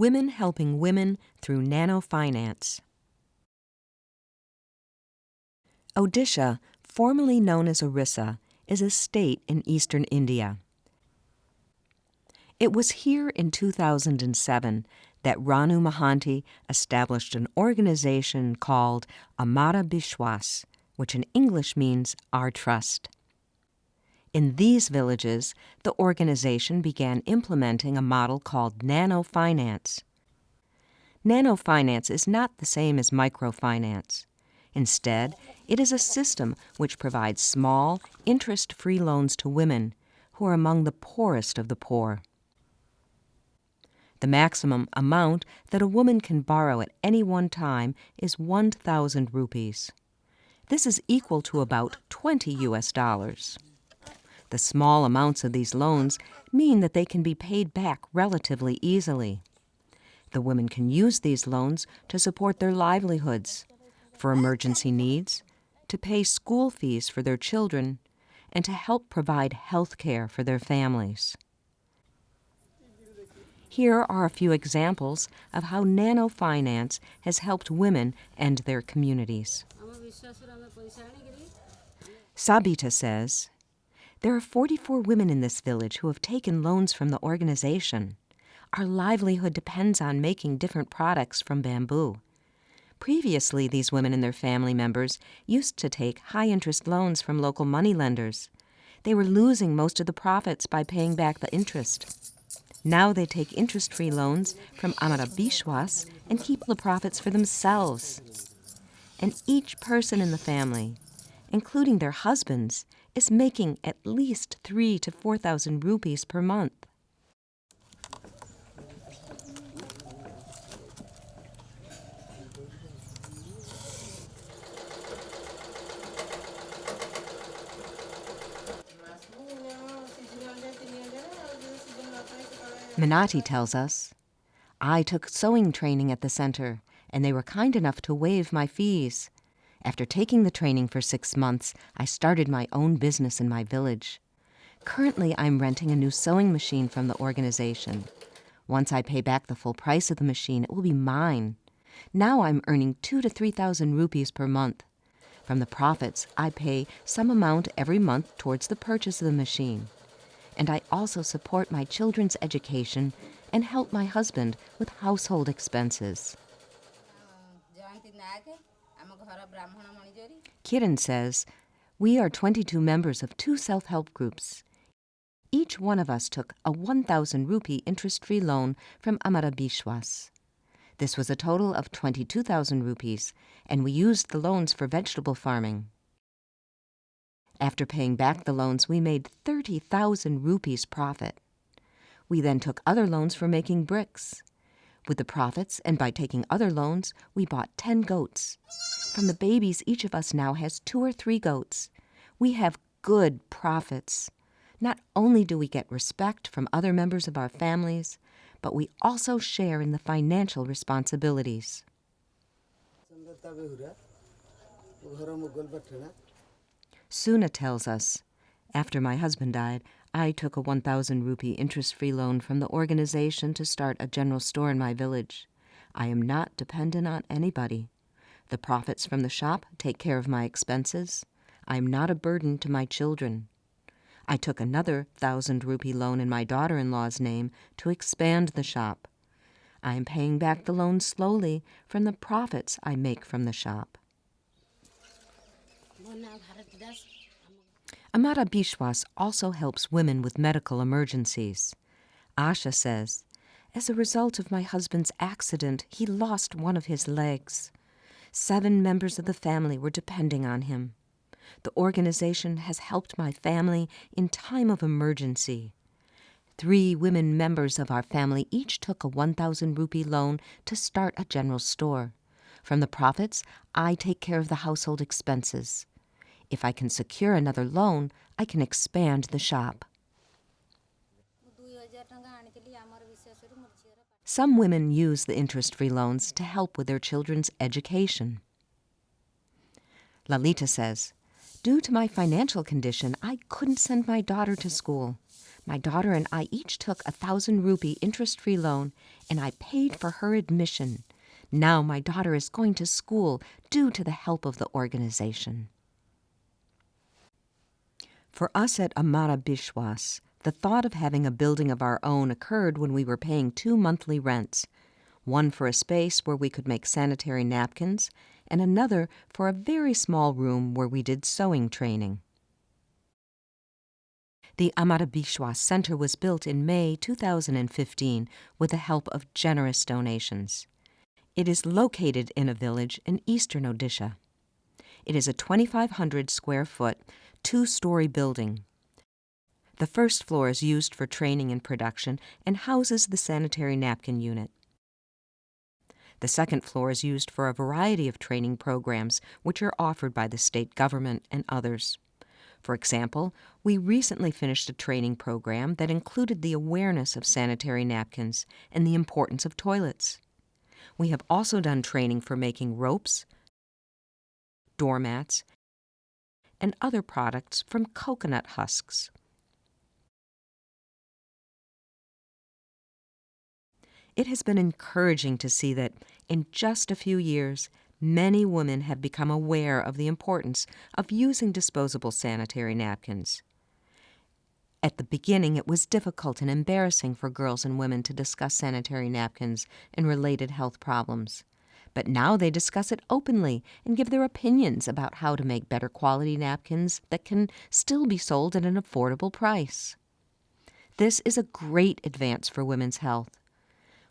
Women helping women through Nano Finance. Odisha, formerly known as Orissa, is a state in eastern India. It was here in 2007 that Ranu Mahanti established an organization called Amara Bishwas, which in English means Our Trust. In these villages, the organization began implementing a model called Nano Finance. Nano Finance is not the same as microfinance. Instead, it is a system which provides small, interest-free loans to women who are among the poorest of the poor. The maximum amount that a woman can borrow at any one time is 1,000 rupees. This is equal to about $20 US. The small amounts of these loans mean that they can be paid back relatively easily. The women can use these loans to support their livelihoods, for emergency needs, to pay school fees for their children, and to help provide health care for their families. Here are a few examples of how Nano Finance has helped women and their communities. Sabita says, "There are 44 women in this village who have taken loans from the organization. Our livelihood depends on making different products from bamboo. Previously, these women and their family members used to take high-interest loans from local moneylenders. They were losing most of the profits by paying back the interest. Now they take interest-free loans from Amara Bishwas and keep the profits for themselves. And each person in the family, including their husbands, is making at least 3,000 to 4,000 rupees per month." Minati tells us, "I took sewing training at the center, and they were kind enough to waive my fees. After taking the training for 6 months, I started my own business in my village. Currently, I'm renting a new sewing machine from the organization. Once I pay back the full price of the machine, it will be mine. Now I'm earning 2,000 to 3,000 rupees per month. From the profits, I pay some amount every month towards the purchase of the machine. And I also support my children's education and help my husband with household expenses." Kiran says, "We are 22 members of 2 self-help groups. Each one of us took a 1,000 rupee interest-free loan from Amara Bishwas. This was a total of 22,000 rupees, and we used the loans for vegetable farming. After paying back the loans, we made 30,000 rupees profit. We then took other loans for making bricks. With the profits and by taking other loans, we bought 10 goats. From the babies, each of us now has 2 or 3 goats. We have good profits. Not only do we get respect from other members of our families, but we also share in the financial responsibilities." Suna tells us, "After my husband died, I took a 1,000 rupee interest-free loan from the organization to start a general store in my village. I am not dependent on anybody. The profits from the shop take care of my expenses. I am not a burden to my children. I took another 1,000 rupee loan in my daughter-in-law's name to expand the shop. I am paying back the loan slowly from the profits I make from the shop." Amara Bishwas also helps women with medical emergencies. Asha says, "As a result of my husband's accident, he lost one of his legs. 7 members of the family were depending on him. The organization has helped my family in time of emergency. 3 women members of our family each took a 1,000 rupee loan to start a general store. From the profits, I take care of the household expenses. If I can secure another loan, I can expand the shop." Some women use the interest-free loans to help with their children's education. Lalita says, "Due to my financial condition, I couldn't send my daughter to school. My daughter and I each took a 1,000 rupee interest-free loan, and I paid for her admission. Now my daughter is going to school due to the help of the organization. For us at Amara Bishwas, the thought of having a building of our own occurred when we were paying 2 monthly rents, one for a space where we could make sanitary napkins, and another for a very small room where we did sewing training. The Amara Bishwas Center was built in May 2015 with the help of generous donations. It is located in a village in eastern Odisha. It is a 2,500 square foot, 2-story building. The first floor is used for training and production and houses the sanitary napkin unit. The second floor is used for a variety of training programs which are offered by the state government and others. For example, we recently finished a training program that included the awareness of sanitary napkins and the importance of toilets. We have also done training for making ropes, doormats, and other products from coconut husks. It has been encouraging to see that, in just a few years, many women have become aware of the importance of using disposable sanitary napkins. At the beginning, it was difficult and embarrassing for girls and women to discuss sanitary napkins and related health problems. But now they discuss it openly and give their opinions about how to make better quality napkins that can still be sold at an affordable price. This is a great advance for women's health.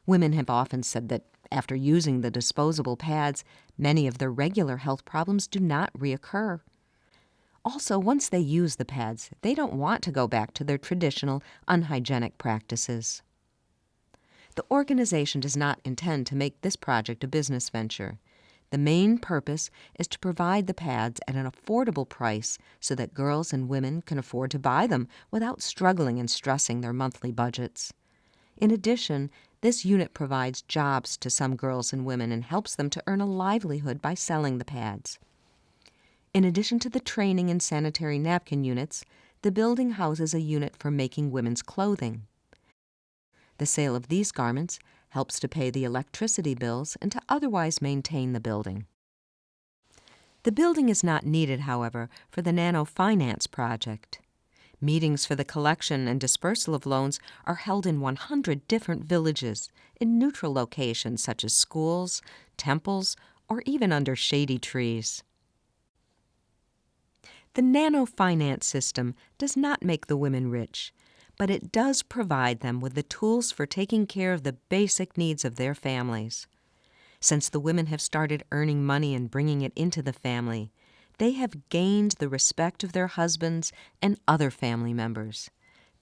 Women have often said that after using the disposable pads, many of their regular health problems do not reoccur. Also, once they use the pads, they don't want to go back to their traditional, unhygienic practices. The organization does not intend to make this project a business venture. The main purpose is to provide the pads at an affordable price so that girls and women can afford to buy them without struggling and stressing their monthly budgets. In addition, this unit provides jobs to some girls and women and helps them to earn a livelihood by selling the pads. In addition to the training and sanitary napkin units, the building houses a unit for making women's clothing. The sale of these garments helps to pay the electricity bills and to otherwise maintain the building. The building is not needed, however, for the Nano Finance project. Meetings for the collection and dispersal of loans are held in 100 different villages, in neutral locations such as schools, temples, or even under shady trees. The Nano Finance system does not make the women rich, but it does provide them with the tools for taking care of the basic needs of their families. Since the women have started earning money and bringing it into the family, they have gained the respect of their husbands and other family members.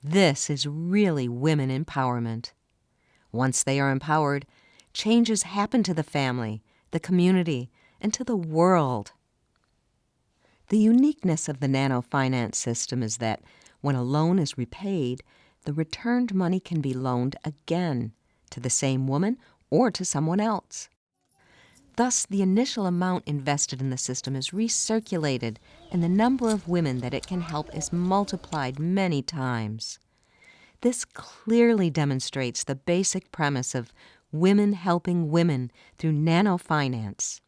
This is really women empowerment. Once they are empowered, changes happen to the family, the community, and to the world. The uniqueness of the Nano Finance system is that when a loan is repaid, the returned money can be loaned again to the same woman or to someone else. Thus, the initial amount invested in the system is recirculated, and the number of women that it can help is multiplied many times. This clearly demonstrates the basic premise of women helping women through Nano Finance.